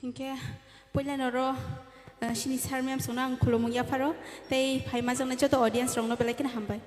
Inke pula noro sini sarmiam sona ang kulomong ya paro tei pai majang na jodo audience rong no belai kena hambai.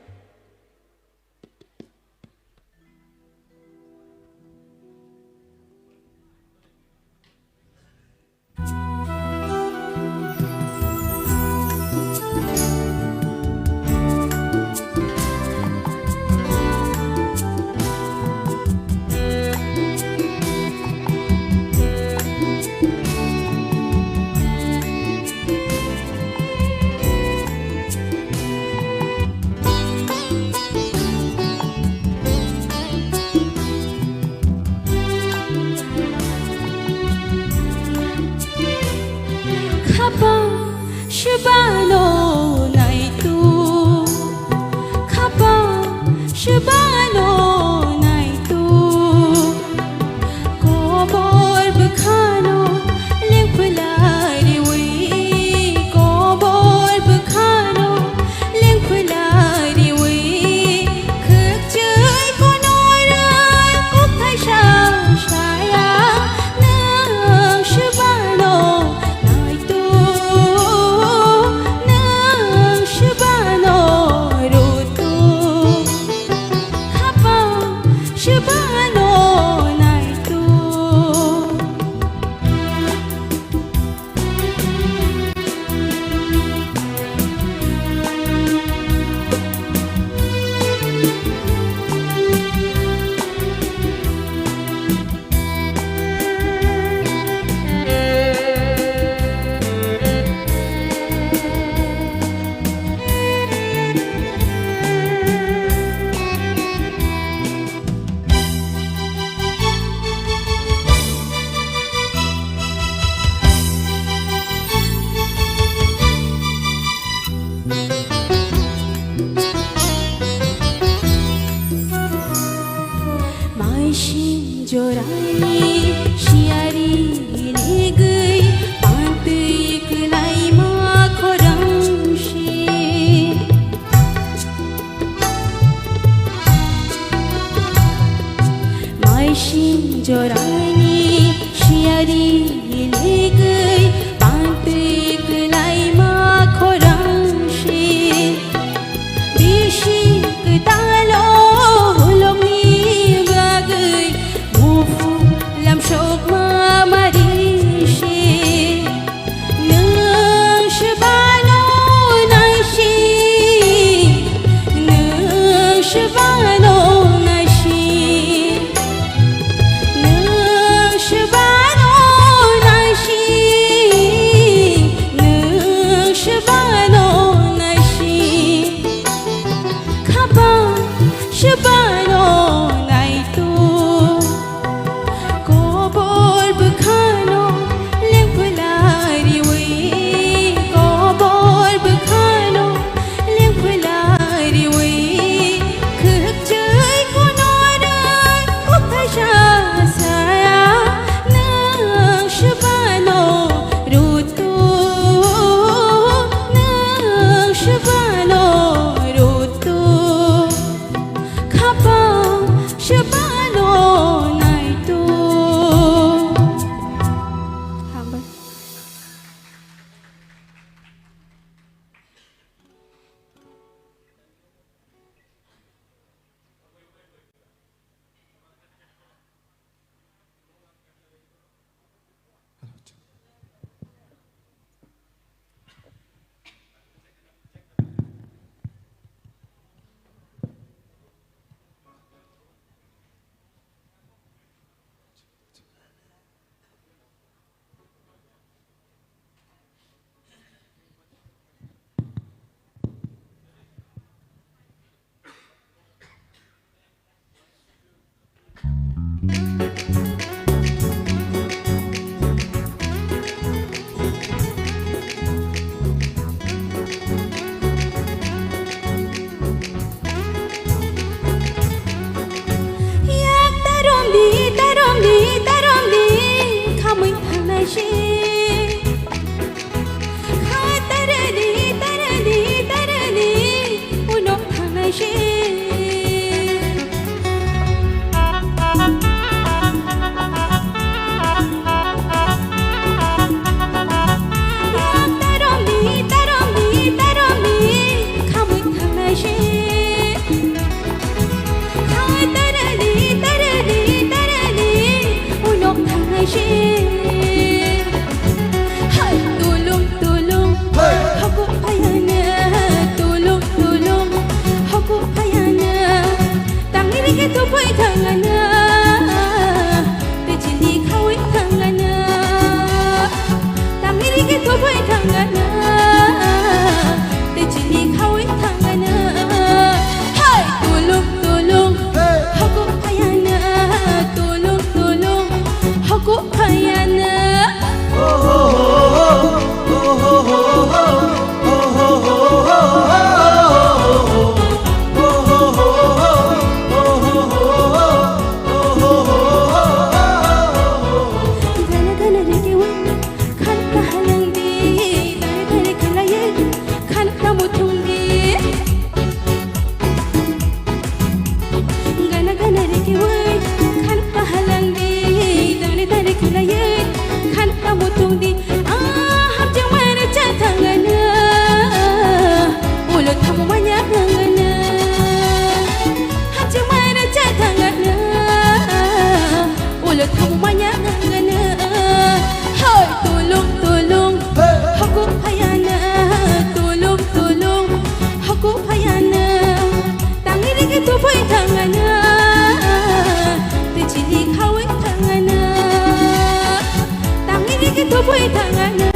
Tupui tangana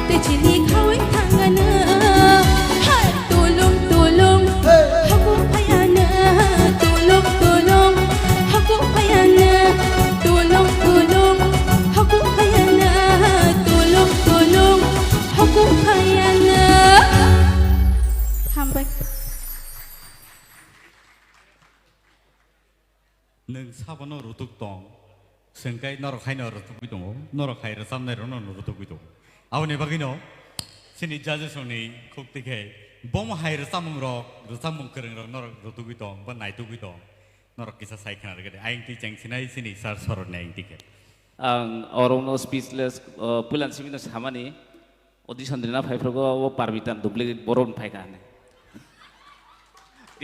Tejili kawai tangana Tulung tulung Aku payana Tulung tulung Aku payana Tulung tulung Aku payana Tulung tulung Aku payana Hambai Neng sabano rutuk tong Sengkai norok hai norok tuku dong Norok hai rasam nai rono norok tuku dong Awalnya bagino Sini judges oni kuk tikai Bom hai rasam mung kereng norok tuku dong Ban nai tuku dong Norok kisah sai kena regade Aing ti jeng sinai sini sar sorot nai aing tikai Ang orang no speechless bulan sini sama ni audition dina phai phro wo Parmita duplicate boron phai kan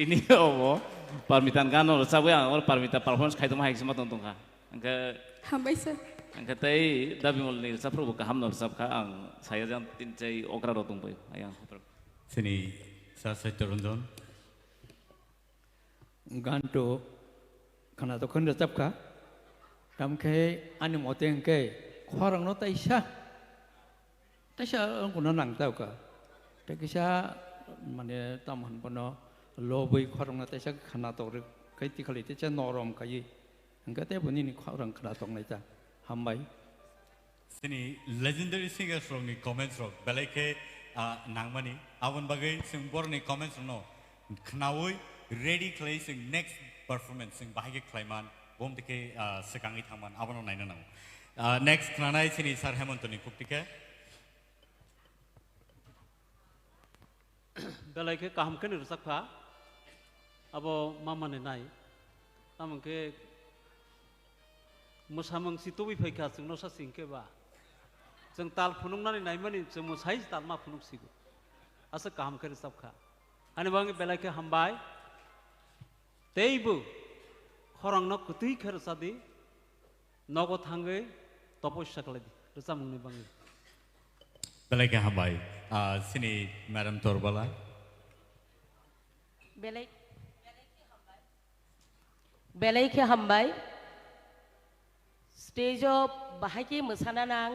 ini wo Parmita kan no sabu yang or Parmita performance khai to mai sima tong tong ka angka Hambai sir angka tai dabi mol ni sa phro ka ham no sab ka ang saya jang tin chai okra ro tong pai ayang Sini sar sai terundon ganto kana to khon rachap ka tam ke ani moteng ke khorang no taisha kuno nang tau ka taisha mane tamhan pono lobui khorang no taisha khana to re kai ti khali te cha norom kai angka te buni ni khorang khana tong nai ta hambai Sini legendary singer from ni comments rock belai ke nangmani awan bagai sing bor ni comments no knawoi ready clay sing next performance sing bahage klaiman bom tike sekangi thaman awan naina nang next klanai sini sar hemontoni kuptike belai ke kaham ke rusak pha abo mama ne nai tamang ke musamang situbi phaika sing no sa singke ba jeng tal phunung nani nai mani jeng musai tal ma phunung sigo asa kaham ke rusak kha ani bang belai ke hambai teibu khorang no kutui kher sadi nogo thangai toposya kaladi rusamung ni bang belai ke hambai sini madam torbala belai ke hambai stage of bahake musana nang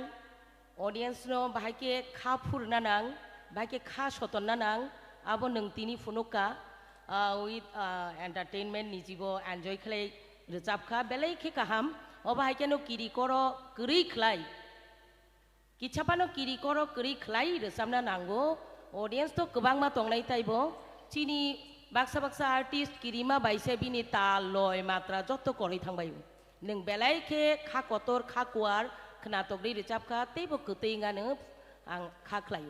audience no bahake kha phurna nang bahake kha sotonna nang abo nang tini funuka with entertainment nijibo enjoy khlai rechap kha belai ke kaham o bahake no kiri koro kri khlai kichapano kiri koro kri khlai resamna nango audience to kubang ma tongnai taibo chini baksa baksa artist kirima baise bini tal loy matra jotto kori thangbai neng belai ke kha kotor kha kuar khnatok ri rechap kha teibo kutinga ne ang kha khlai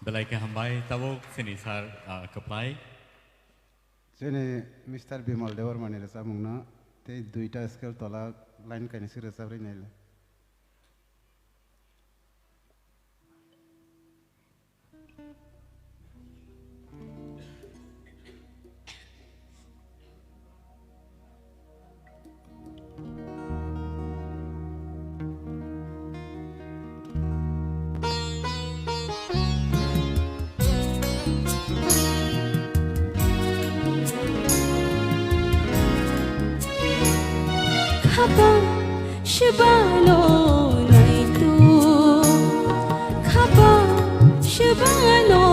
belai ke hambai tabo sini sar kaplai Sini Mr. Bimal Debbarma ni rasa mungna te duita scale tola line kani si rasa beri nila Khapa shibano naitu Khapa shibano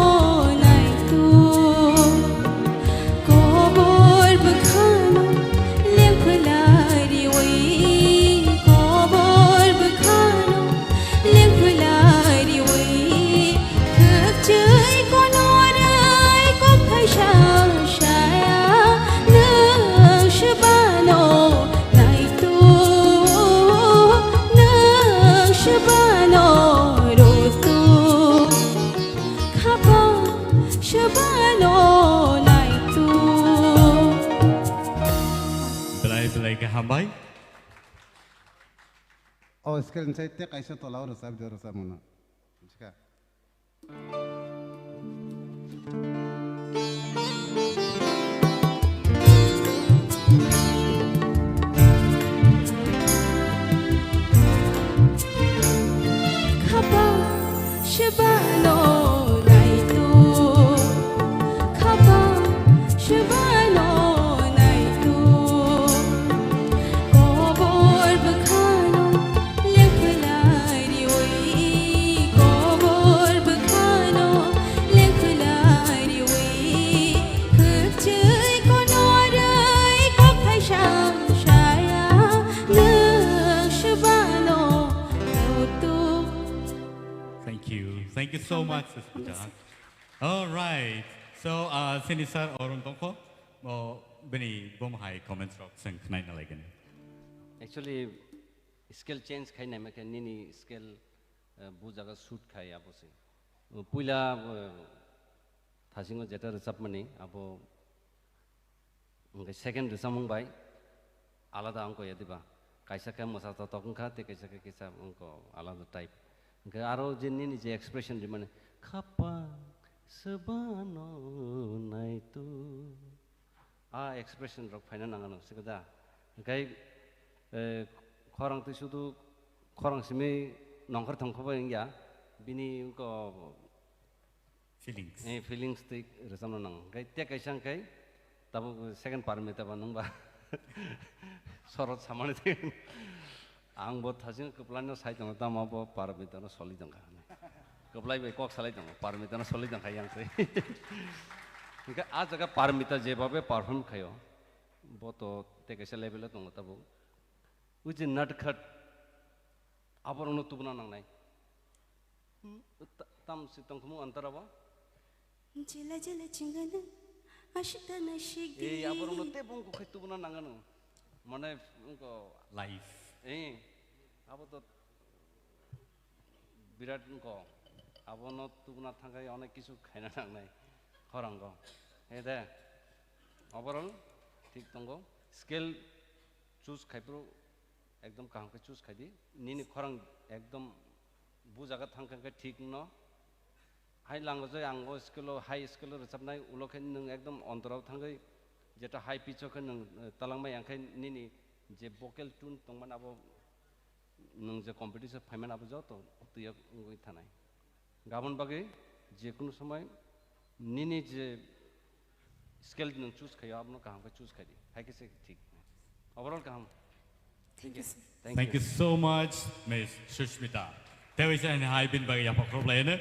naitu Kobor bukhano lempulari wai Kobor bukhano lempulari wai Kekcai konorai ko phasha shaya nang shibano Shabano rotu khapa shabano naitu belai ke hambai oh scale saya te kaisa tola rasa beri rasa mungna jika Shabano naitu Khapa shabano naitu Kobor bukhano Thank you so much, Sushmita. All right. So, sini sir orang tongko, beni bomhai comments rock seng knai na lagi. Actually, skill change khai na makan nini skill bujaga shoot khai apa sih. Pula thasingo jeta resap mani apa second resamung bai alada angko ya tiba. Kaisa kayak masa tatokung kate kaisa kayak angko alada type. Ke aro jenis ni je expression di mana kapang sebano na itu expression rok final nangan sekeda kai khorang tu sudu khorang simi nongkar thongkho ya bini ko Feelings. feelings tu resam nang kai tiak kaisang kai tabu second Parmita banung ba sorot samane tu ang bot hasil kepulauan saya tengah tamu apa Parmita na solid tengah. Kepulauan baik kok solid tengah Parmita na solid tengah yang saya. Jika आज जगह Parmita जेबाबे perform खायो, बहुत तो तेरे से level तंग तबु, उसे नटखट आप और उन्हें तुबना नंग नहीं, तम सितंग कमु अंतर apa? Jela jela cingana, asyik dan asyik. आप और उन्हें तेबुं को खाई तुबना नंगनु, mana उनको Life. अब तो विराट उनको अब न तुबना थंगा या अनेक किसु खाना नंग नहीं खरंग को दे ओवरऑल ठीक तंगो स्केल चूज खाइप्रो एकदम कहाँ के चूज खाई दी नीनी खरंग एकदम बुजागा थंगा के ठीक न हाई लांगो जो आंगो स्केलो हाई स्केलो रचब नहीं उलोके नंग एकदम अंतराव थंगा जेटा हाई पिचो के नंग तलांग में यांखे नीनी जे vocal tune तंगमान अब नंग जे competition फाइमन अब जाओ तो ये उंगोई था नहीं गावन बागे जे कुन समय नीनी जे स्केल नंग चूज खायो आप नो कहाँ पे चूज खाई दी है किसे ठीक ओवरऑल कहाँ Thank you. Thank you so much, Miss Sushmita. There is an high bin bagi apa problem